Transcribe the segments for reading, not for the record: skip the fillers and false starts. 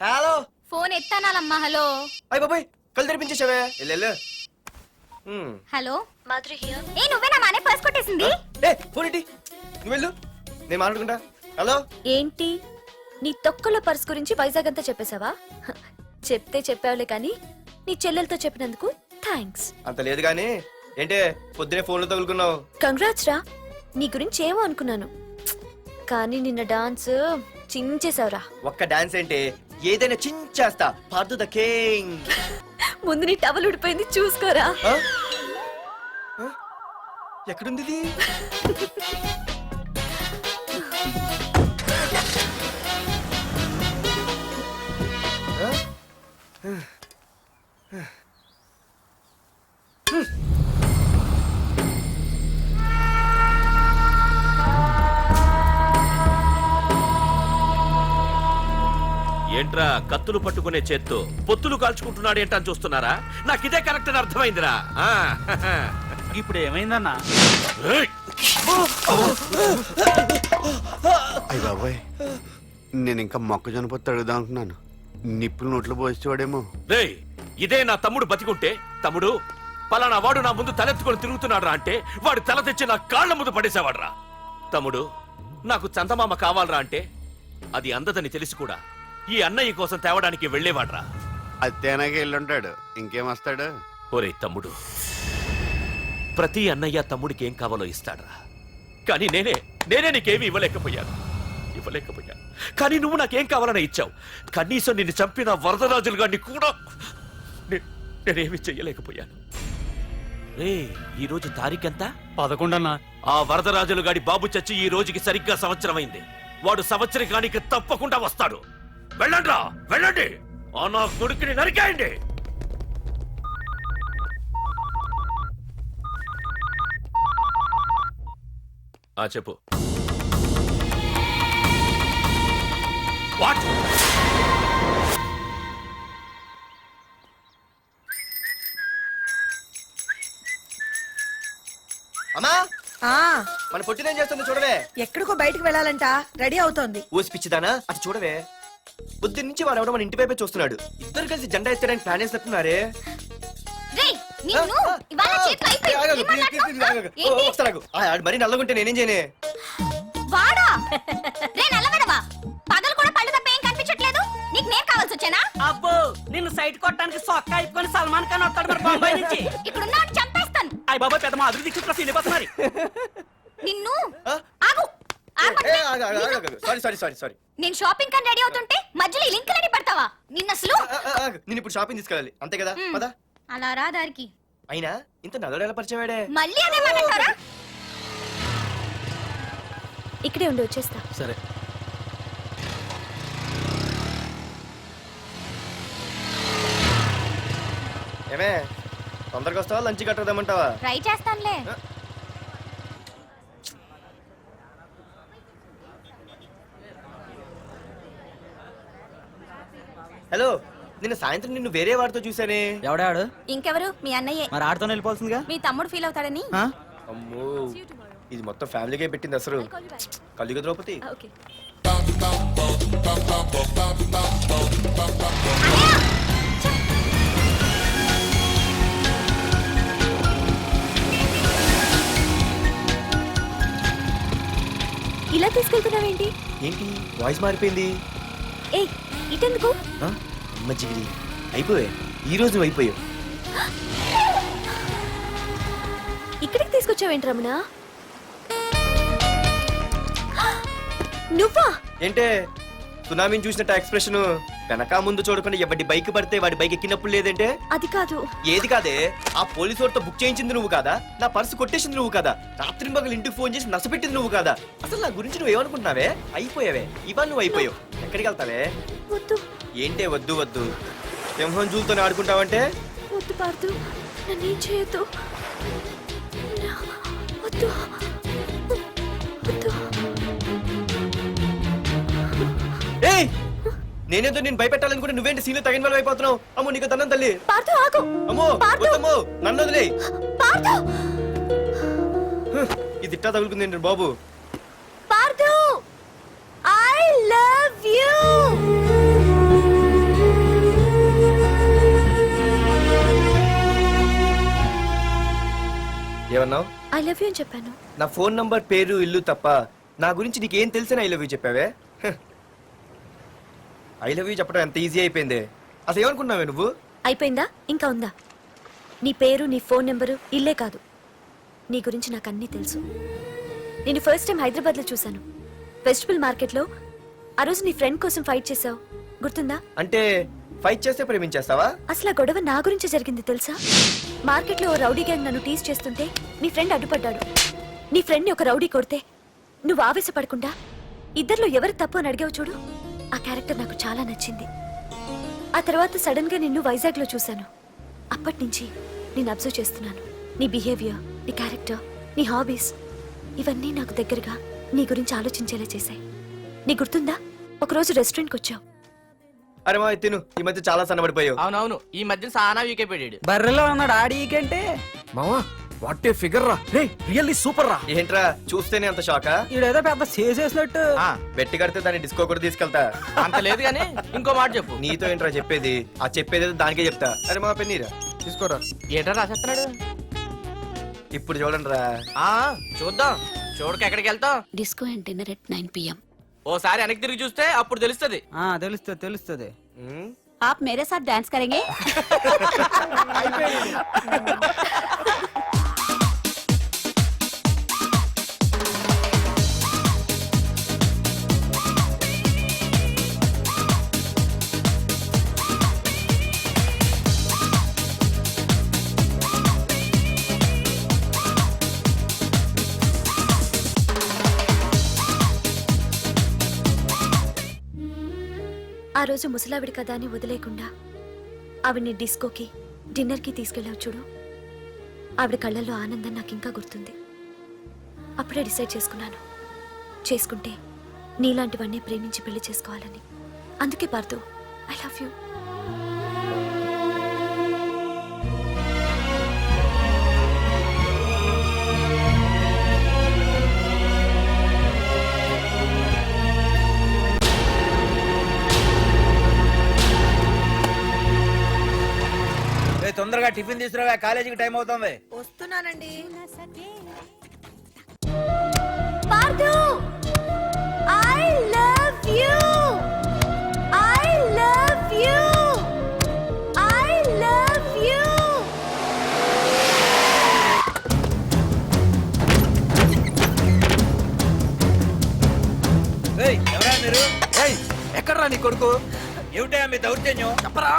Hello phone ఎత్తానాలమ్మా. Hello. అయ్య బాబాయ్ కళ్ళు తెరిపించేసావే. వెళ్ళు. Hello Madhuri here. ఏ నువ్వేనా మానే పర్స్ కొట్టేసింది? ఏ ఫోన్ ఏంటి? నువ్వు వెళ్ళు, నేను మాట్లాడుకుంటా. హలో ఏంటి నీ తొక్కల పర్స్ గురించి వైజాగ్ అంతా చెప్పేశావా? చెప్తే చెప్పావులే కానీ నీ చెల్లెలతో చెప్పినందుకు థ్యాంక్స్. అంత లేదు కానీ ఏంటే పొద్దునే ఫోన్లో తగులుకున్నావు? కంగ్రాట్స్ రా, నీ గురించి ఏమో అనుకున్నాను కానీ నిన్న డాన్స్ చించేశావురా. ఒక్క డాన్స్ ఏంటి, ఏదైనా చించేస్తా. Pardhu the king. ముందు నీ టవల్ ఉడిపోయింది చూసుకోరా. ఎక్కడుంది ఇది? ఏంట్రా కత్తులు పట్టుకునే చేత్తో పొత్తులు కాల్చుకుంటున్నాడు ఏంటని చూస్తున్నారా? నాకు ఇదే కరెక్ట్ అని అర్థమైందిరా. ఇప్పుడు ఏమైందన్నా? అయ్య బాబాయ్, నేను ఇంకా మొక్కజొన్న పొత్తు అడుగుదాం అనుకున్నాను. నిప్పులు నోట్లో పోసేవాడేమో. రేయ్, ఇదే నా తమ్ముడు బతికుంటే, తమ్ముడు పలానా వాడు నా ముందు తలెత్తుకొని తిరుగుతున్నాడు అంటే వాడు తల తెచ్చి నా కాళ్ల ముందు పడేసేవాడ్రా. తమ్ముడు నాకు చందమామ కావాలరా అంటే అది అందదని తెలిసి కూడా ఈ అన్నయ్య కోసం తేవడానికి వెళ్లేవాడ్రా. అత్తేనాగే వెళ్ళుంటాడు, ఇంకేం వస్తాడు? ఒరే తమ్ముడు, ప్రతి అన్నయ్య తమ్ముడికి ఏం కావాలో ఇస్తాడ్రా. కానీ నేనే నీకేమీ ఇవ్వలేకపోయాను. కానీ నువ్వు నాకేం కావాలని ఇచ్చావు. కనీసం నిన్ను చంపిన వరదరాజులు గారిని కూడా నేనేమి చెయ్యలేకపోయాను. రే, ఈ రోజు తారీఖెంత? 11 అన్నా. ఆ వరదరాజులు గాడి బాబు చచ్చి ఈ రోజుకి సరిగ్గా సంవత్సరం అయింది. వాడు సంవత్సరానికి తప్పకుండా వస్తాడు. వెళ్ళండ్రా, వెళ్ళండి. ఆ నా కొడుకుని నరికేయండి. చెప్పు. వాట్? అమ్మా, మన పొట్టినేం చేస్తుంది చూడవే. ఎక్కడికో బయటకు వెళ్ళాలంట, రెడీ అవుతోంది. ఊసి పిచ్చిదానా, అటు చూడవే. పొద్దున్న నుంచి వాడు ఎవడో మన ఇంటి వైపే చూస్తున్నాడు. ఇద్దరు కలిసి జెండా ఎత్తడానికి ప్లాన్ వేస్తున్నట్టున్నారే. మరి నల్లగుంటే నేనేం చేయనే? వాడా రే నల్లవడవా, పగలు కూడా పళ్ళు తప్ప ఏం కనిపించట్లేదు. నీకు నేను కావాల్సి వచ్చానా? అబ్బో, నిన్ను సైట్ కొట్టడానికి సొక్క అయిపోయి సల్మాన్ ఖాన్ వస్తాడు మరి బొంబాయి నుంచి. ఇక్కడున్నా చంపేస్తాను. అయ్య బాబా, పెద్ద మా అభివృద్ధి చుట్టూ వెళ్ళిపోతున్నారు. నిన్ను ఆగు. సారీ. నేను షాపింగ్ కని రెడీ అవుతుంటే మధ్యలో ఈ లింకులని పెడతావా? నిన్న అసలు నేను ఇప్పుడు షాపింగ్ తీసుకెళ్ళాలి అంతే కదా. పదా అలా రా దారికి. అయినా ఇంత నల్లడు ఎలా పరిచయం వాడే? మళ్ళీ అదే మాట్లాడతారా? ఇక్కడే ఉండి వచ్చేస్తా. సరే. ఏమే తొందరగా వస్తావా, లంచ్ కట్టదామంటావా? ట్రై చేస్తానులే. హలో, నిన్న సాయంత్రం నిన్ను వేరే వాడితో చూసానే. ఎవడాడు? ఇంకెవరు? మీ అన్నయ్యే. మరి ఆడుతో వెళ్ళిపోతుందిగా. మీ తమ్ముడు ఫీల్ అవుతాడని. అమ్మో, ఇది మొత్తం ఫ్యామిలీకే పెట్టింది అసలు. కలియుగ ద్రౌపది. ఓకే. ఇలా తీసుకెళ్తున్నావేంటి? ఏంటి వాయిస్ మారిపోయింది? ఏ ఇటెందుకు? అమ్మ జిగిరి, అయిపోయా ఈ రోజు అయిపోయావు. ఇక్కడికి తీసుకొచ్చావేంటి రమణ? నువ్వా? ఏంటే సునామీని చూసినట్టు ఎక్స్ప్రెషన్. వెనక ముందు చూడకుండా ఎవడి బైక్ పడితే వాడి బైక్ ఎక్కినప్పుడు లేదంటే? అది కాదు. ఏది కాదే? ఆ పోలీసు వాడితో బుక్ చేయించింది నువ్వు కాదా? నా పర్సు కొట్టేసింది నువ్వు కాదా? రాత్రి మగలు ఇంటికి ఫోన్ చేసి నష్టపెట్టింది నువ్వు కాదా? అసలు నా గురించి నువ్వు ఏమనుకుంటున్నావే? అయిపోయావే, ఇవాళ నువ్వు అయిపోయావు. ఎక్కడికి వెళ్తావే? వద్దు. ఏంటే వద్దు? సింహం జూలతో ఆడుకుంటావంటే? వద్దు పార్దు, నన్నేం చేయొద్దు. వద్దు. ఏయ్, నేనేదో నేను భయపెట్టాలనుకుంటే నువ్వేంటి సీన్లో తగిన వాళ్ళు అయిపోతున్నావు? అమ్మో నీకు దండం తల్లి. పార్దు ఆగు. అమ్మో వద్దమ్మో, నన్ను వదిలే. పార్దు, ఇది ఇట్టా తగులుకుంది బాబు. Pardhu, I love you. ఏమన్నావు? ఐ లవ్ యూ అని చెప్పాను. నా ఫోన్ నంబర్, పేరు, ఇల్లు తప్ప నా గురించి నీకేం తెలిసిన ఐ లవ్ యూ చెప్పావే? ఐ లవ్ యూ చెప్పడం ఎంత ఈజీ అయిపోయింది. అసలు ఏమనుకున్నావే నువ్వు? అయిపోయిందా? ఇంకా ఉందా? నీ పేరు, నీ ఫోన్ నెంబరు, ఇల్లే కాదు, నీ గురించి నాకు అన్నీ తెలుసు. నేను ఫస్ట్ టైం హైదరాబాద్లో చూశాను, వెజిటబుల్ మార్కెట్లో. ఆ రోజు నీ ఫ్రెండ్ కోసం ఫైట్ చేసావు, గుర్తుందా? అంటే ఫైట్ చేస్తే ప్రేమించేస్తావా? అసలు ఆ గొడవ నా గురించి జరిగింది తెలుసా? మార్కెట్లో ఓ రౌడీ గ్యాంగ్ నన్ను టీజ్ చేస్తుంటే నీ ఫ్రెండ్ అడ్డుపడ్డాడు. నీ ఫ్రెండ్ని ఒక రౌడీ కొడితే నువ్వు ఆవేశపడకుండా ఇద్దరిలో ఎవరు తప్పు అని అడిగావు చూడు, ఆ క్యారెక్టర్ నాకు చాలా నచ్చింది. ఆ తర్వాత సడన్ గా నిన్ను వైజాగ్లో చూశాను. అప్పటి నుంచి నేను అబ్జర్వ్ చేస్తున్నాను. నీ బిహేవియర్, నీ క్యారెక్టర్, నీ హాబీస్, ఇవన్నీ నాకు దగ్గరగా నీ గురించి ఆలోచించేలా చేశాయి. నీ గుర్తుందా, ఒకరోజు రెస్టారెంట్కి వచ్చావు. అరే మా తిను, ఈ మధ్య చాలా సన్నబడిపోయావు. అవునవును, ఈ మధ్య సానా వీకే పెట్టాడు. బర్రెలో ఉన్నాడు ఆడీకంటే. మావా వాట్ ఏ ఫిగర్ రా, రే రియల్లీ సూపర్ రా. ఏంట్రా చూస్తేనే అంత షాకా? ఈడేదో పెద్ద చేసేసినట్టు. బెట్టి కడితే దాన్ని డిస్కో కూడా తీసుకెళ్తా. అంత లేదు కానీ ఇంకో మాట చెప్పు. నీతో ఏంట్రా చెప్పేది? ఆ చెప్పేది దానికే చెప్తా. అరే మా పెన్నీరా తీసుకోరా. ఏటా రాసేస్తున్నాడు? ఇప్పుడు చూడండి రా. ఆ చూద్దాం, చూడక ఎక్కడికి వెళ్తాం. Disco and dinner at 9 PM. ఓసారి వెనక్కి తిరిగి చూస్తే అప్పుడు తెలుస్తది. తెలుస్తుంది తెలుస్తుంది. आप मेरे साथ डांस करेंगे? ఆ రోజు ముసలావిడి కదా అని వదిలేకుండా ఆవిడ్ని డిస్కోకి, డిన్నర్కి తీసుకెళ్ళావు చూడు, ఆవిడ కళ్ళల్లో ఆనందం నాకు ఇంకా గుర్తుంది. అప్పుడే డిసైడ్ చేసుకుంటే నీలాంటివన్నీ ప్రేమించి పెళ్లి చేసుకోవాలని. అందుకే పార్థు, ఐ లవ్ యూ. తొందరగా టిఫిన్ తీసుకురా, కాలేజీకి టైం అవుతుంది. వస్తున్నానండి. Partha, I love you, I love you, I love you. ఎవరా మీరు? ఎక్కడరా నీ కొడుకు? ఏమిటా మీ దౌర్జన్యం? చెప్పరా.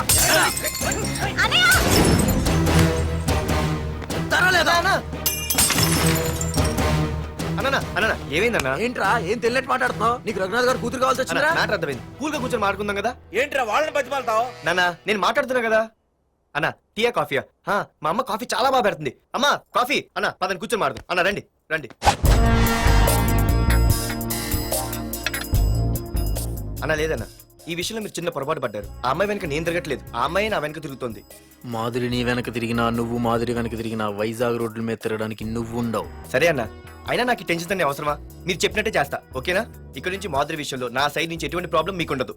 అన్న ఏమైందన్నా? ఏంట్రా ఏం తెలియట్ మాట్లాడుతున్నావు? నీకు రఘునాథ్ గారు కూతురు కావాల్సి వచ్చిందా? మ్యాటర్ అర్థమైంది. కూల్ గా కూర్చొని మాట్లాడుకుందాం కదా. ఏంట్రా వాళ్ళని బతిమాలతావు? నాన్న నేను మాట్లాడుతున్నా కదా. అన్న టీయా కాఫీయా? మా అమ్మ కాఫీ చాలా బాగా పెడుతుంది. అమ్మా కాఫీ. అన్న పదని కూర్చొని మాడదు. అన్న రండి రండి. అన్న లేదన్న, ఈ విషయంలో మీరు చిన్న పొరపాటు పడ్డారు. ఆ అమ్మాయి వెనక నేను తిరగట్లేదు, ఆ అమ్మాయి నా వెనక తిరుగుతోంది. మాధురి నీ వెనక తిరిగినా, నువ్వు మాధురి వెనక తిరిగినా వైజాగ్ రోడ్ల మీద తిరగడానికి నువ్వు ఉండవు. సరే అన్న, అయినా నాకు ఈ టెన్షన్ అనే అవసరమా? మీరు చెప్పినట్టే చేస్తా, ఓకేనా? ఇక్కడ నుంచి మాధురి విషయంలో నా సైడ్ నుంచి ఎటువంటి ప్రాబ్లం మీకు ఉండదు.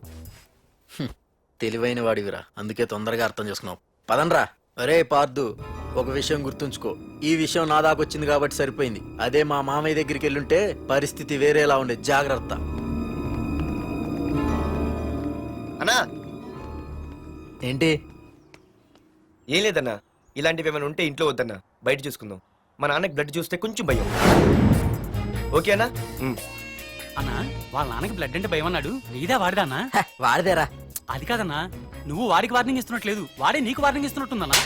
తెలివైన వాడివిరా, అందుకే తొందరగా అర్థం చేసుకున్నావు. పదండ్రా. అరే పార్దు, ఒక విషయం గుర్తుంచుకో, ఈ విషయం నా దాకొచ్చింది కాబట్టి సరిపోయింది. అదే మా మామయ్య దగ్గరికి వెళ్ళుంటే పరిస్థితి వేరేలా ఉండేది. జాగ్రత్త. అన్నా ఏంటి? ఏం లేదన్నా, ఇలాంటివి ఏమైనా ఉంటే ఇంట్లో వద్దన్నా, బయట చూసుకుందాం. మా నాన్నకి బ్లడ్ చూస్తే కొంచెం భయం. ఓకే అన్నా? అన్నా వాళ్ళ నాన్నకి బ్లడ్ అంటే భయం అన్నాడు, నీదా వాడిదా అన్నా? వాడిదేరా. అది కాదన్నా, నువ్వు వాడికి వార్నింగ్ ఇస్తున్నట్లేదు, వాడే నీకు వార్నింగ్ ఇస్తున్నట్టుందన్నా.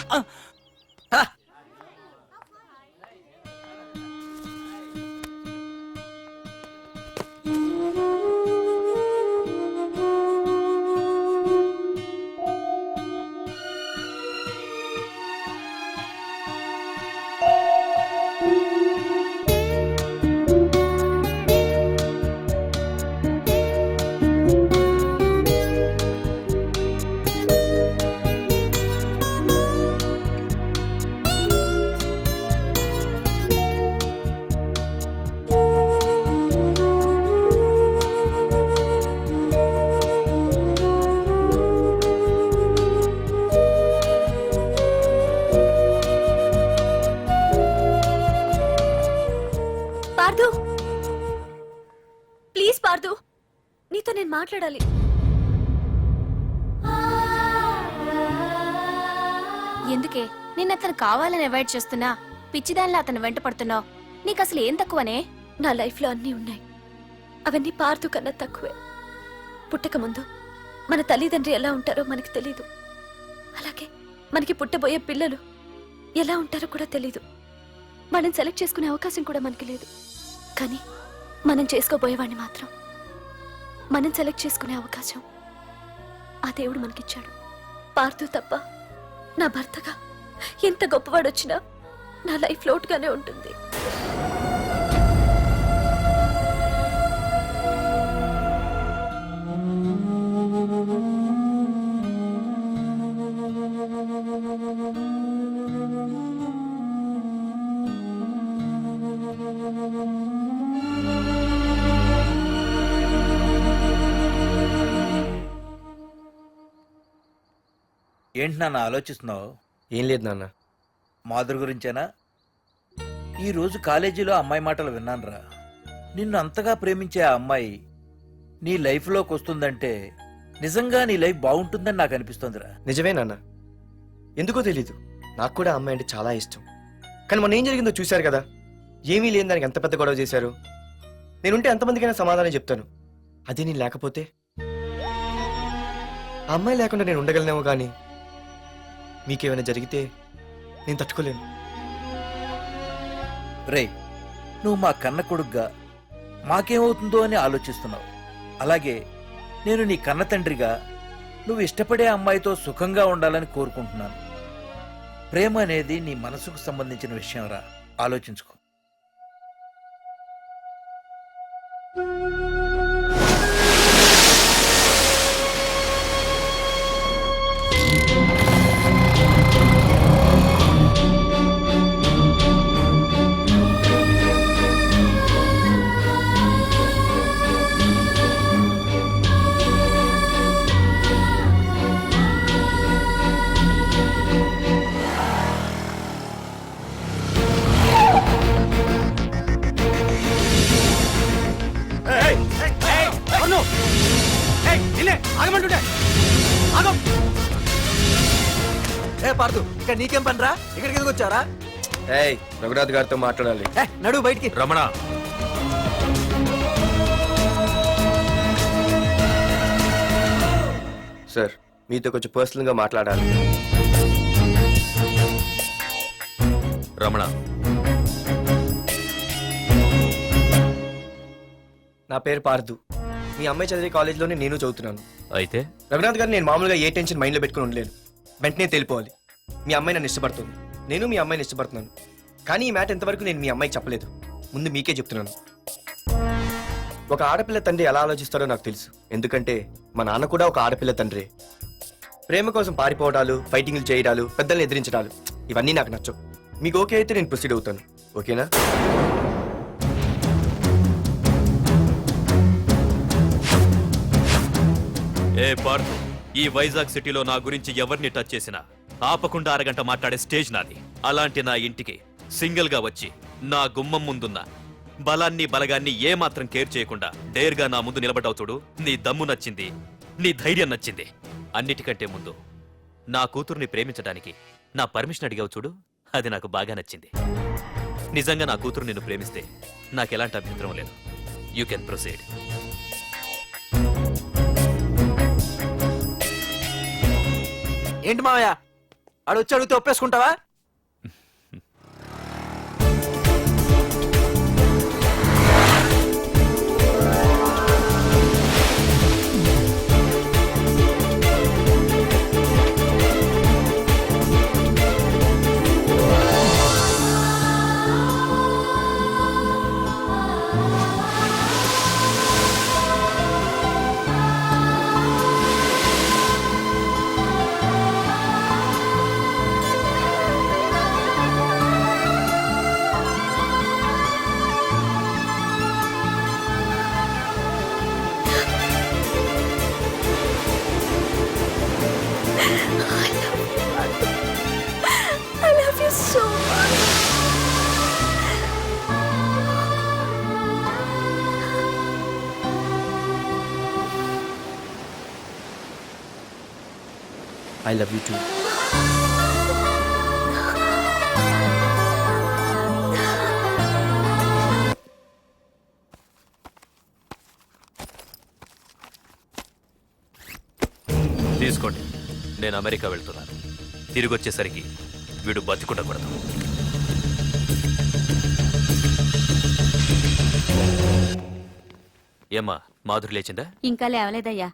పార్దు ప్లీజ్ పార్దు, నీతో నేను మాట్లాడాలి. ఎందుకే నిన్న అతను కావాలని అవాయిడ్ చేస్తున్నా పిచ్చిదానిలా అతను వెంట పడుతున్నావు? నీకు అసలు ఏం తక్కువనే? నా లైఫ్లో అన్నీ ఉన్నాయి, అవన్నీ పార్దు కన్నా తక్కువే. పుట్టక ముందు మన తల్లిదండ్రి ఎలా ఉంటారో మనకు తెలీదు, అలాగే మనకి పుట్టబోయే పిల్లలు ఎలా ఉంటారో కూడా తెలీదు. మనం సెలెక్ట్ చేసుకునే అవకాశం కూడా మనకి లేదు. కానీ మనం చేసుకోబోయేవాడిని మాత్రం మనం సెలెక్ట్ చేసుకునే అవకాశం ఆ దేవుడు మనకిచ్చాడు. పార్దు తప్ప నా భర్తగా ఎంత గొప్పవాడొచ్చినా నా లైఫ్ లోటుగానే ఉంటుంది. ఏంటి నాన్న ఆలోచిస్తున్నావు? ఏం లేదు నాన్న. మాధురి గురించేనా? ఈ రోజు కాలేజీలో అమ్మాయి మాటలు విన్నానురా. నిన్ను అంతగా ప్రేమించే ఆ అమ్మాయి నీ లైఫ్లోకి వస్తుందంటే నిజంగా నీ లైఫ్ బాగుంటుందని నాకు అనిపిస్తోందిరా. నిజమే నాన్న, ఎందుకో తెలీదు, నాకు కూడా ఆ అమ్మాయి అంటే చాలా ఇష్టం. కానీ మొన్న ఏం జరిగిందో చూశారు కదా, ఏమీ లేని దానికి ఎంత పెద్ద గొడవ చేశారు. నేనుంటే ఎంతమందికైనా సమాధానం చెప్తాను, అదే నేను లేకపోతే? ఆ అమ్మాయి లేకుండా నేను ఉండగలనేమో, కానీ మీకేమైనా జరిగితే నేను తట్టుకోలేను. రేయ్, నువ్వు మా కన్న కొడుగ్గా మాకేమవుతుందో అని ఆలోచిస్తున్నావు. అలాగే నేను నీ కన్న తండ్రిగా నువ్వు ఇష్టపడే అమ్మాయితో సుఖంగా ఉండాలని కోరుకుంటున్నాను. ప్రేమ అనేది నీ మనసుకు సంబంధించిన విషయం రా, ఆలోచించుకో. ఏ పార్దు, ఇక్కడ నీకేం పనిరా? ఇక్కడికి ఎందుకు వచ్చారా? ఏయ్, రఘునాథ్ గారితో మాట్లాడాలి. నడు బయటికి. రమణ, సార్, మీతో కొంచెం పర్సనల్ గా మాట్లాడాలి. రమణ, నా పేరు పార్దు. మీ అమ్మాయి చదివే కాలేజ్లోనే నేను చదువుతున్నాను. అయితే రఘునాథ్ గారు, నేను మామూలుగా ఏ టెన్షన్ మైండ్లో పెట్టుకుని ఉండలేను. వెంటనే తెలిపోవాలి. మీ అమ్మాయి నన్ను ఇష్టపడుతుంది, నేను మీ అమ్మాయిని ఇష్టపడుతున్నాను. కానీ ఈ మ్యాటర్ ఎంతవరకు నేను మీ అమ్మాయికి చెప్పలేదు. ముందు మీకే చెప్తున్నాను. ఒక ఆడపిల్ల తండ్రి ఎలా ఆలోచిస్తారో నాకు తెలుసు, ఎందుకంటే మా నాన్న కూడా ఒక ఆడపిల్ల తండ్రి. ప్రేమ కోసం పారిపోవడాలు, ఫైటింగ్లు చేయడాలు, పెద్దల్ని ఎదిరించడాలు, ఇవన్నీ నాకు నచ్చవు. మీకు ఓకే అయితే నేను ప్రొసీడ్ అవుతాను. ఓకేనా? ఏ పార్దు, ఈ వైజాగ్ సిటీలో నా గురించి ఎవరిని టచ్ చేసినా ఆపకుండా అరగంట మాట్లాడే స్టేజ్ నాది. అలాంటి నా ఇంటికి సింగిల్ గా వచ్చి నా గుమ్మం ముందున్న బలాన్ని బలగాన్ని ఏమాత్రం కేర్ చేయకుండా డేర్గా నా ముందు నిలబడ్డావు చూడు. నీ దమ్ము నచ్చింది, నీ ధైర్యం నచ్చింది. అన్నిటికంటే ముందు నా కూతుర్ని ప్రేమించడానికి నా పర్మిషన్ అడిగావు చూడు, అది నాకు బాగా నచ్చింది. నిజంగా నా కూతురు నిన్ను ప్రేమిస్తే నాకెలాంటి అభ్యంతరం లేదు. You can proceed. ఏంటి మావయ్య, ఆడొచ్చి అడిగితే ఒప్పేసుకుంటావా? I love you too. తీసుకోండి, నేను అమెరికా వెళ్తున్నాను. తిరిగి వచ్చేసరికి వీడు బతికుండకూడదు. ఏమ్మా, మాధురి లేచిందా? ఇంకా లేవలేదయ్యా.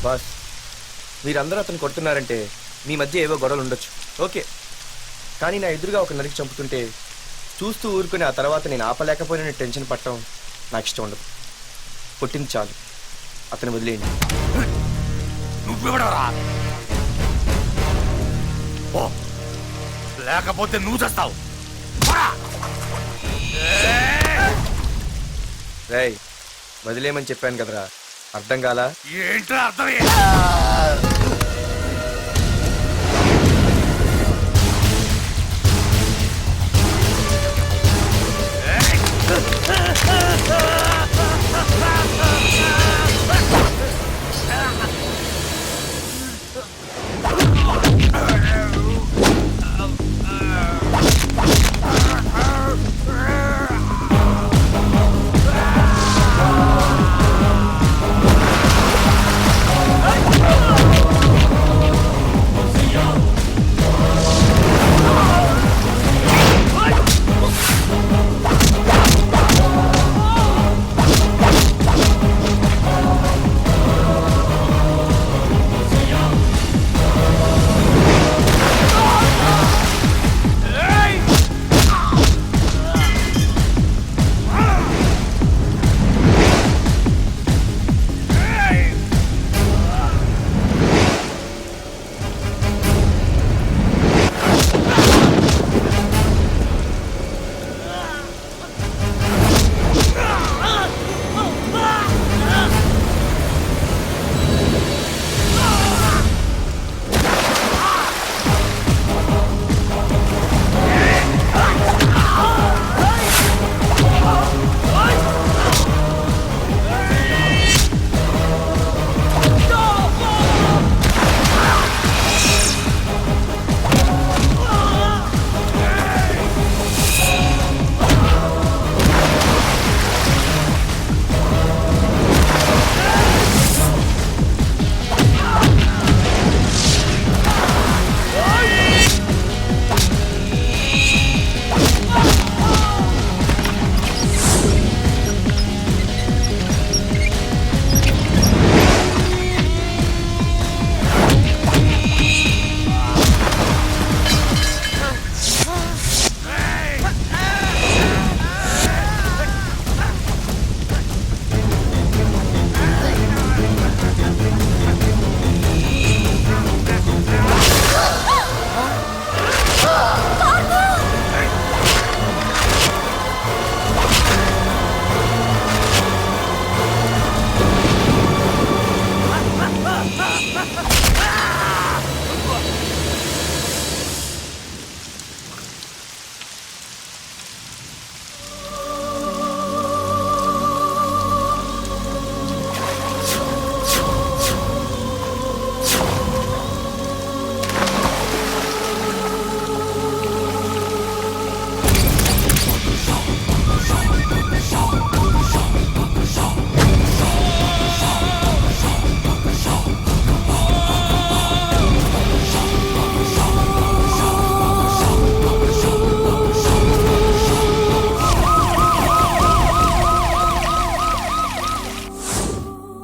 బాస్, మీరందరూ అతను కొడుతున్నారంటే మీ మధ్య ఏవో గొడవలు ఉండొచ్చు, ఓకే. కానీ నా ఎదురుగా ఒక నరికి చంపుతుంటే చూస్తూ ఊరుకుని ఆ తర్వాత నేను ఆపలేకపోయిన టెన్షన్ పట్టడం నాకు ఇష్టం ఉండదు. కొట్టింది చాలు, అతను వదిలేయండి. నువ్వెవడరా? లేకపోతే నువ్వు చేస్తావు. రేయ్, వదిలేయమని చెప్పాను కదరా, అర్థం కాలా? ఏంట్రా అర్థం? Oh!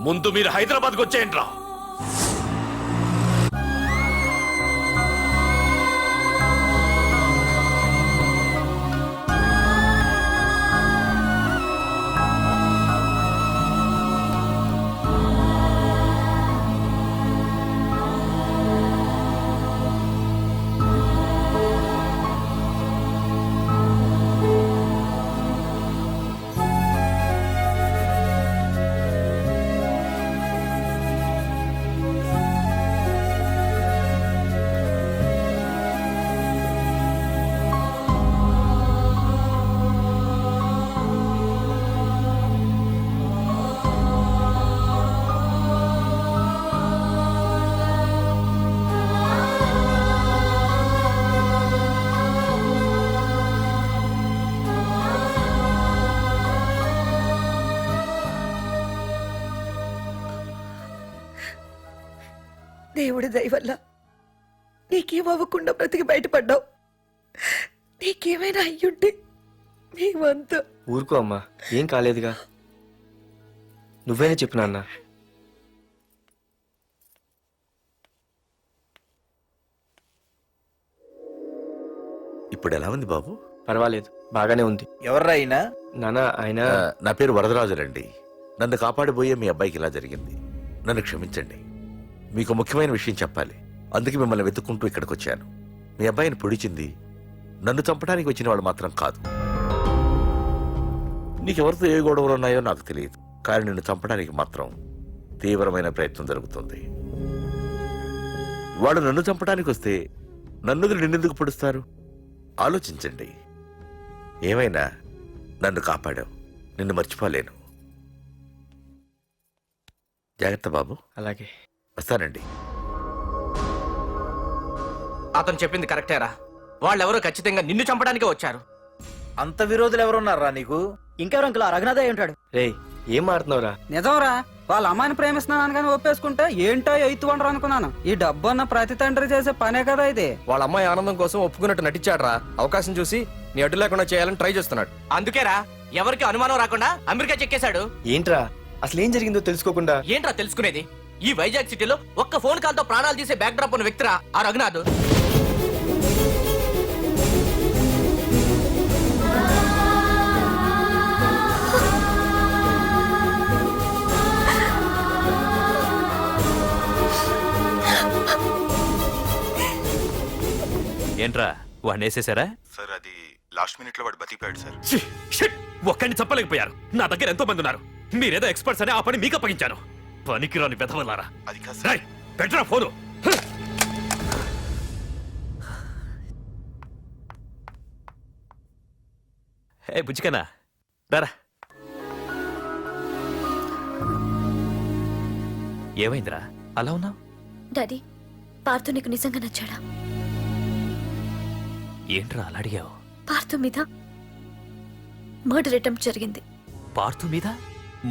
ముందు మీరు హైదరాబాద్కి వచ్చేయండి రా. దేవుడి దయ వల్ల నీకేం అవ్వకుండా బ్రతికి బయటపడ్డావు. నీకేమైనా అయ్యుంటే మేమంతా. ఊరుకో అమ్మా, ఏం కాలేదుగా. నువ్వేనే చెప్పు నాన్న. ఇప్పుడు ఎలా ఉంది బాబు? పర్వాలేదు, బాగానే ఉంది. ఎవర్రా అయినా? నాన్న ఆయన నా పేరు వరదరాజులండి. నన్ను కాపాడిపోయే మీ అబ్బాయికి ఇలా జరిగింది. నన్ను క్షమించండి. మీకు ముఖ్యమైన విషయం చెప్పాలి. అందుకే మిమ్మల్ని వెతుక్కుంటూ ఇక్కడికి వచ్చాను. మీ అబ్బాయిని పొడిచింది నన్ను చంపడానికి వచ్చిన వాడు మాత్రం కాదు. నీకెవరితో ఏ గొడవలు ఉన్నాయో నాకు తెలియదు, కానీ నిన్ను చంపడానికి మాత్రం తీవ్రమైన ప్రయత్నం జరుగుతుంది. వాడు నన్ను చంపడానికి వస్తే నన్ను నిన్నెందుకు పొడుస్తారు? ఆలోచించండి. ఏమైనా నన్ను కాపాడావు, నిన్ను మర్చిపోలేను. జాగ్రత్త బాబు. అలాగే వస్తానండి. అతను చెప్పింది కరెక్టేరా. వాళ్ళెవరో ఖచ్చితంగా నిన్ను చంపడానికే వచ్చారు. అంత విరోధులు ఎవరున్నారా నీకు? ఇంకెవరు అంకుల్, రఘునాథే ఉంటాడు. రేయ్, ఏం మాడుతున్నావురా? నిజంరా, వాళ్ళ అమ్మాయిని ప్రేమిస్తున్నాను కానీ ఒప్పేసుకుంటే ఏంటో ఎయిత్ వండరు అనుకున్నాను. ఈ డబ్బు అన్న ప్రతి తండ్రి చేసే పనే కదా ఇది. వాళ్ళ అమ్మాయి ఆనందం కోసం ఒప్పుకున్నట్టు నటించాడురా. అవకాశం చూసి నీ అడ్డు లేకుండా చేయాలని ట్రై చేస్తున్నాడు. అందుకేరా ఎవరికి అనుమానం రాకుండా అమెరికా చెక్కేశాడు. ఏంట్రా అసలు ఏం జరిగిందో తెలుసుకోకుండా? ఏంట్రా తెలుసుకునేది? ఈ వైజాగ్ సిటీలో ఒక్క ఫోన్ కాల్ తో ప్రాణాలు తీసే బ్యాక్ డ్రాప్ ఉన్న వ్యక్తిరా ఆ రఘునాథ్. ఏంట్రా వాడిని వేసేసారా? సార్ అది లాస్ట్ మినిట్ లో వాడు బతికిపోయాడు సార్. ఒక్కడిని చెప్పలేకపోయారు. నా దగ్గర ఎంతో మంది ఉన్నారు. మీరేదో ఎక్స్పర్ట్స్ అని ఆ పని మీకు అప్పగించాను. పనికిరాని వెధవలారా. అది కాదు రేయ్, పెట్టరా ఫోను. ఏ బుజ్జికనా రారా. ఏమైందిరా అలా ఉన్నావు? డాడీ, పార్థు నీకు నిజంగా నచ్చాడా? ఏంట్రా అలా అడిగావు? పార్థు మీద మర్డర్ అటెంప్ట్ జరిగింది. పార్థు మీద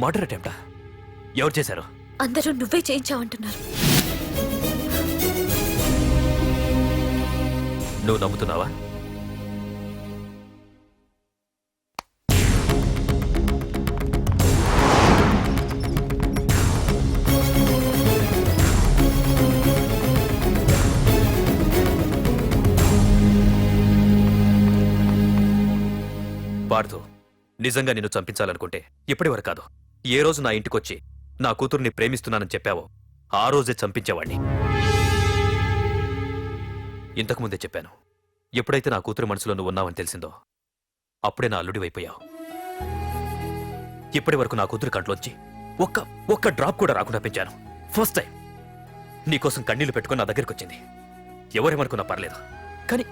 మర్డర్ అటెంప్టా? ఎవరు చేశారు? అందరూ నువ్వే చేయించావంటున్నారు. నువ్వు నమ్ముతున్నావా? పార్థు, నిజంగా నిన్ను చంపించాలనుకుంటే ఇప్పటి వరకు కాదు, ఏ రోజు నా ఇంటికొచ్చి నా కూతుర్ని ప్రేమిస్తున్నానని చెప్పావో ఆ రోజే చంపించేవాణ్ణి. ఇంతకుముందే చెప్పాను, ఎప్పుడైతే నా కూతురు మనసులో నువ్వు ఉన్నావని తెలిసిందో అప్పుడే నా అల్లుడి వైపోయావు. ఇప్పటి వరకు నా కూతురు కంట్లోంచి ఒక్క డ్రాప్ కూడా రాకుండా పెంచాను. ఫస్ట్ టైం నీకోసం కన్నీళ్లు పెట్టుకుని నా దగ్గరికి వచ్చింది. ఎవరేమనుకున్నా పర్లేదు, కానీ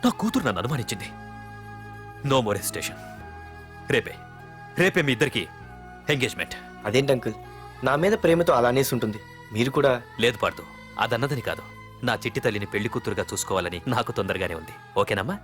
నా కూతురు నన్ను అనుమానించింది. No more hesitation. రేపే మీ ఇద్దరికి ఎంగేజ్మెంట్. అదేంటి అంకుల్, నా మీద ప్రేమతో అలానేసి ఉంటుంది. మీరు కూడా? లేదు పార్థు, అదన్నదని కాదు. నా చిట్టి తల్లిని పెళ్లి కూతురుగా చూసుకోవాలని నాకు తొందరగానే ఉంది. ఓకేనమ్మా?